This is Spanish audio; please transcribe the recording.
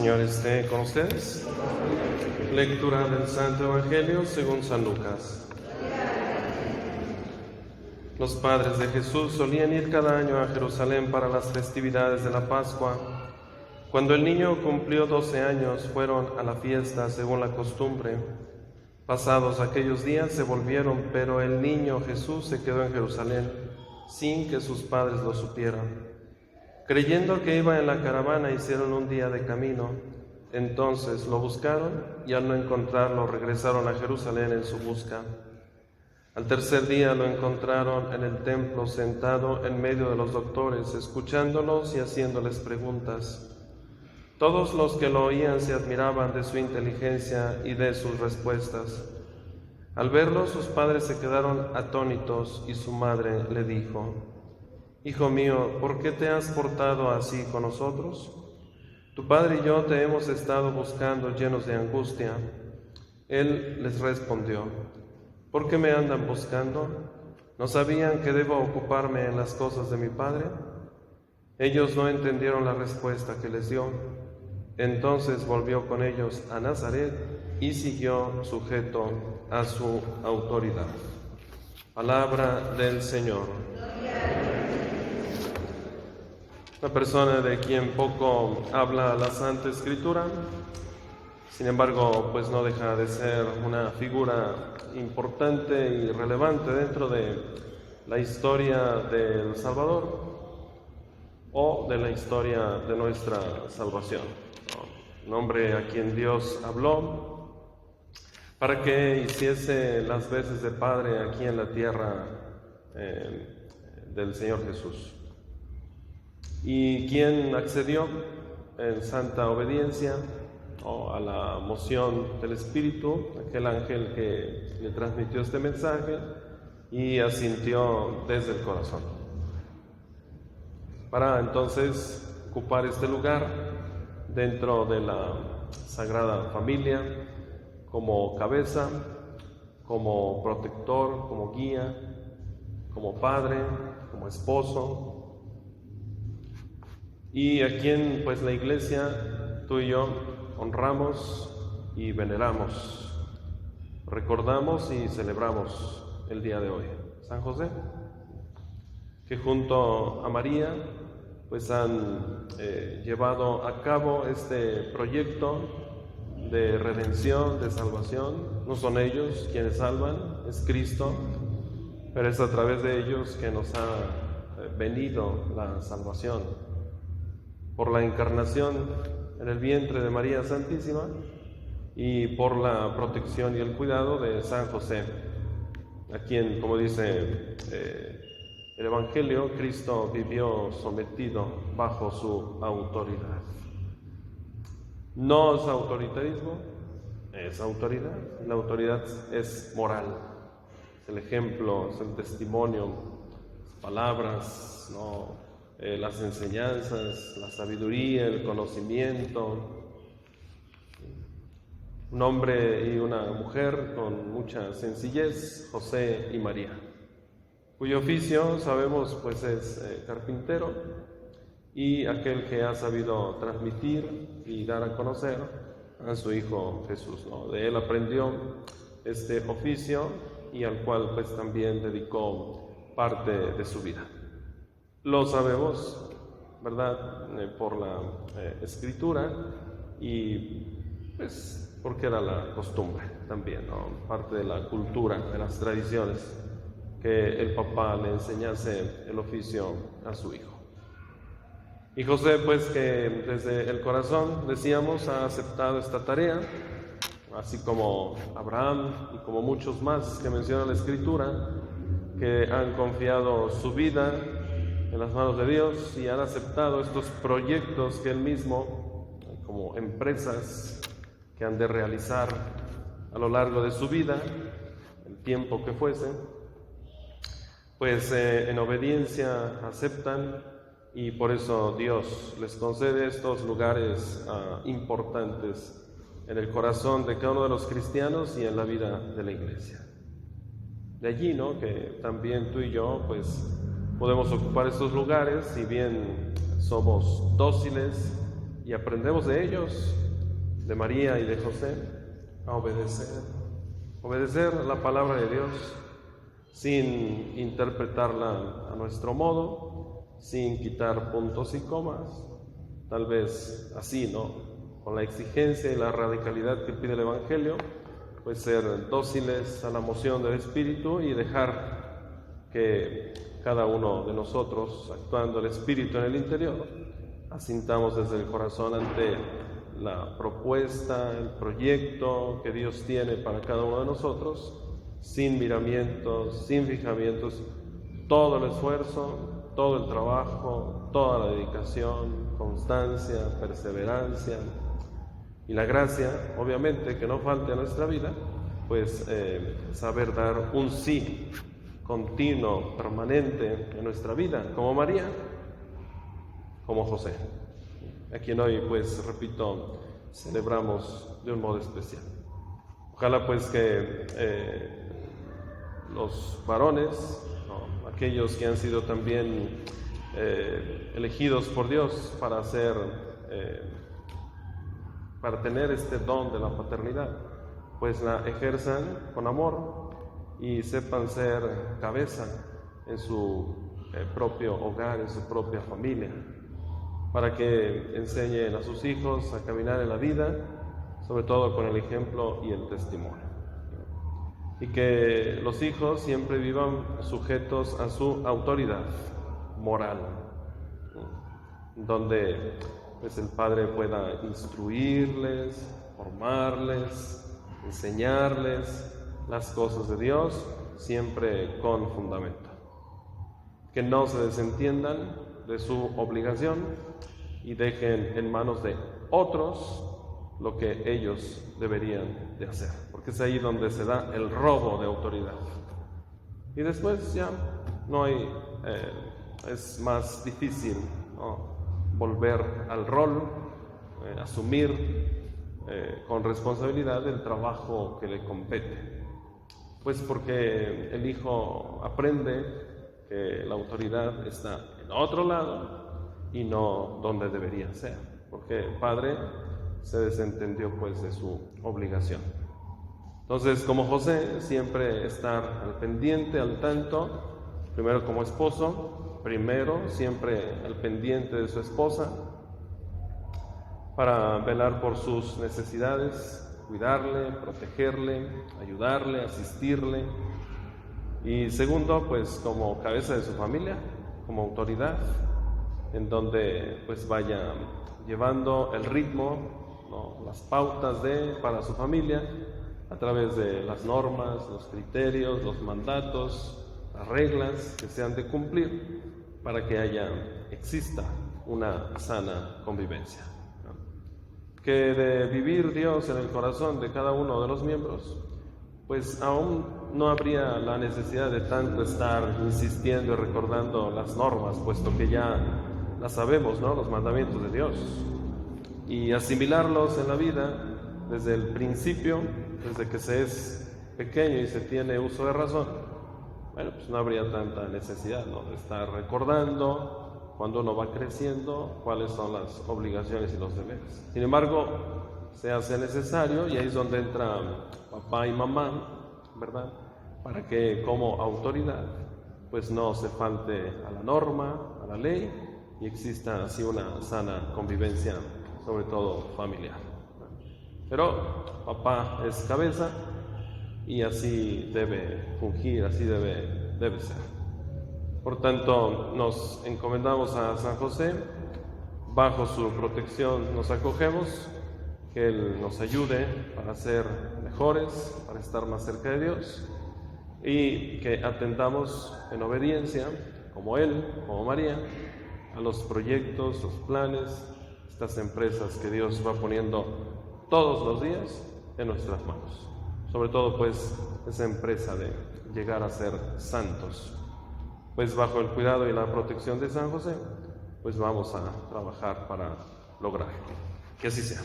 Señor esté con ustedes. Lectura del Santo Evangelio según San Lucas. Los padres de Jesús solían ir cada año a Jerusalén para las festividades de la Pascua. Cuando el niño cumplió 12 años, fueron a la fiesta según la costumbre. Pasados aquellos días se volvieron, pero el niño Jesús se quedó en Jerusalén sin que sus padres lo supieran. Creyendo que iba en la caravana, hicieron un día de camino. Entonces lo buscaron y al no encontrarlo regresaron a Jerusalén en su busca. Al tercer día lo encontraron en el templo sentado en medio de los doctores, escuchándolos y haciéndoles preguntas. Todos los que lo oían se admiraban de su inteligencia y de sus respuestas. Al verlo, sus padres se quedaron atónitos y su madre le dijo: «Hijo mío, ¿por qué te has portado así con nosotros? Tu padre y yo te hemos estado buscando llenos de angustia». Él les respondió: «¿Por qué me andan buscando? ¿No sabían que debo ocuparme en las cosas de mi padre?». Ellos no entendieron la respuesta que les dio. Entonces volvió con ellos a Nazaret y siguió sujeto a su autoridad. Palabra del Señor. Una persona de quien poco habla la Santa Escritura, sin embargo, pues no deja de ser una figura importante y relevante dentro de la historia del Salvador o de la historia de nuestra salvación. Un hombre a quien Dios habló para que hiciese las veces de Padre aquí en la tierra del Señor Jesús. Y quien accedió en santa obediencia a la moción del Espíritu, aquel ángel que le transmitió este mensaje, y asintió desde el corazón, para entonces ocupar este lugar dentro de la Sagrada Familia, como cabeza, como protector, como guía, como padre, como esposo, y a quien pues la Iglesia, tú y yo, honramos y veneramos, recordamos y celebramos el día de hoy. San José, que junto a María pues han llevado a cabo este proyecto de redención, de salvación. No son ellos quienes salvan, es Cristo, pero es a través de ellos que nos ha venido la salvación. Por la encarnación en el vientre de María Santísima y por la protección y el cuidado de San José, a quien, como dice el Evangelio, Cristo vivió sometido bajo su autoridad. No es autoritarismo, es autoridad. La autoridad es moral, es el ejemplo, es el testimonio, las palabras, las enseñanzas, la sabiduría, el conocimiento. Un hombre y una mujer con mucha sencillez, José y María, cuyo oficio sabemos pues es carpintero, y aquel que ha sabido transmitir y dar a conocer a su Hijo Jesús, De él aprendió este oficio y al cual pues también dedicó parte de su vida. Lo sabemos, ¿verdad?, por la Escritura y pues porque era la costumbre también, parte de la cultura, de las tradiciones, que el papá le enseñase el oficio a su hijo. Y José, pues que desde el corazón, decíamos, ha aceptado esta tarea, así como Abraham y como muchos más que menciona la Escritura, que han confiado su vida en las manos de Dios y han aceptado estos proyectos que él mismo, como empresas que han de realizar a lo largo de su vida, el tiempo que fuese, pues en obediencia aceptan, y por eso Dios les concede estos lugares importantes en el corazón de cada uno de los cristianos y en la vida de la Iglesia. De allí, que también tú y yo pues podemos ocupar estos lugares, si bien somos dóciles y aprendemos de ellos, de María y de José, a obedecer la palabra de Dios sin interpretarla a nuestro modo, sin quitar puntos y comas, tal vez así, ¿no? Con la exigencia y la radicalidad que pide el Evangelio, pues ser dóciles a la moción del Espíritu y dejar que cada uno de nosotros, actuando el Espíritu en el interior, asintamos desde el corazón ante la propuesta, el proyecto que Dios tiene para cada uno de nosotros, sin miramientos, sin fijamientos, todo el esfuerzo, todo el trabajo, toda la dedicación, constancia, perseverancia y la gracia, obviamente, que no falte a nuestra vida, pues saber dar un sí continuo, permanente en nuestra vida, como María, como José, a quien hoy, pues, repito, celebramos de un modo especial. Ojalá, pues, que los varones, ¿no?, aquellos que han sido también elegidos por Dios para tener este don de la paternidad, pues la ejerzan con amor y sepan ser cabeza en su propio hogar, en su propia familia, para que enseñen a sus hijos a caminar en la vida, sobre todo con el ejemplo y el testimonio. Y que los hijos siempre vivan sujetos a su autoridad moral, donde pues el padre pueda instruirles, formarles, enseñarles las cosas de Dios, siempre con fundamento. Que no se desentiendan de su obligación y dejen en manos de otros lo que ellos deberían de hacer, porque es ahí donde se da el robo de autoridad. Y después ya no hay, es más difícil, ¿no?, volver al rol, asumir con responsabilidad el trabajo que le compete. Pues porque el hijo aprende que la autoridad está en otro lado y no donde debería ser, porque el padre se desentendió pues de su obligación. Entonces, como José, siempre estar al pendiente, al tanto, primero como esposo, siempre al pendiente de su esposa, para velar por sus necesidades, cuidarle, protegerle, ayudarle, asistirle. Y segundo, pues como cabeza de su familia, como autoridad, en donde pues vaya llevando el ritmo, ¿no?, las pautas para su familia, a través de las normas, los criterios, los mandatos, las reglas que se han de cumplir para que exista una sana convivencia. Que de vivir Dios en el corazón de cada uno de los miembros, pues aún no habría la necesidad de tanto estar insistiendo y recordando las normas, puesto que ya las sabemos, ¿no?, los mandamientos de Dios, y asimilarlos en la vida desde el principio, desde que se es pequeño y se tiene uso de razón. Bueno, pues no habría tanta necesidad, ¿no?, de estar recordando cuando uno va creciendo cuáles son las obligaciones y los deberes. Sin embargo, se hace necesario, y ahí es donde entra papá y mamá, ¿verdad?, para que como autoridad pues no se falte a la norma, a la ley, y exista así una sana convivencia, sobre todo familiar. Pero papá es cabeza y así debe fungir, así debe ser. Por tanto, nos encomendamos a San José, bajo su protección nos acogemos, que Él nos ayude para ser mejores, para estar más cerca de Dios, y que atendamos en obediencia, como Él, como María, a los proyectos, los planes, estas empresas que Dios va poniendo todos los días en nuestras manos. Sobre todo, pues, esa empresa de llegar a ser santos. Pues bajo el cuidado y la protección de San José, pues vamos a trabajar para lograrlo. Que así sea.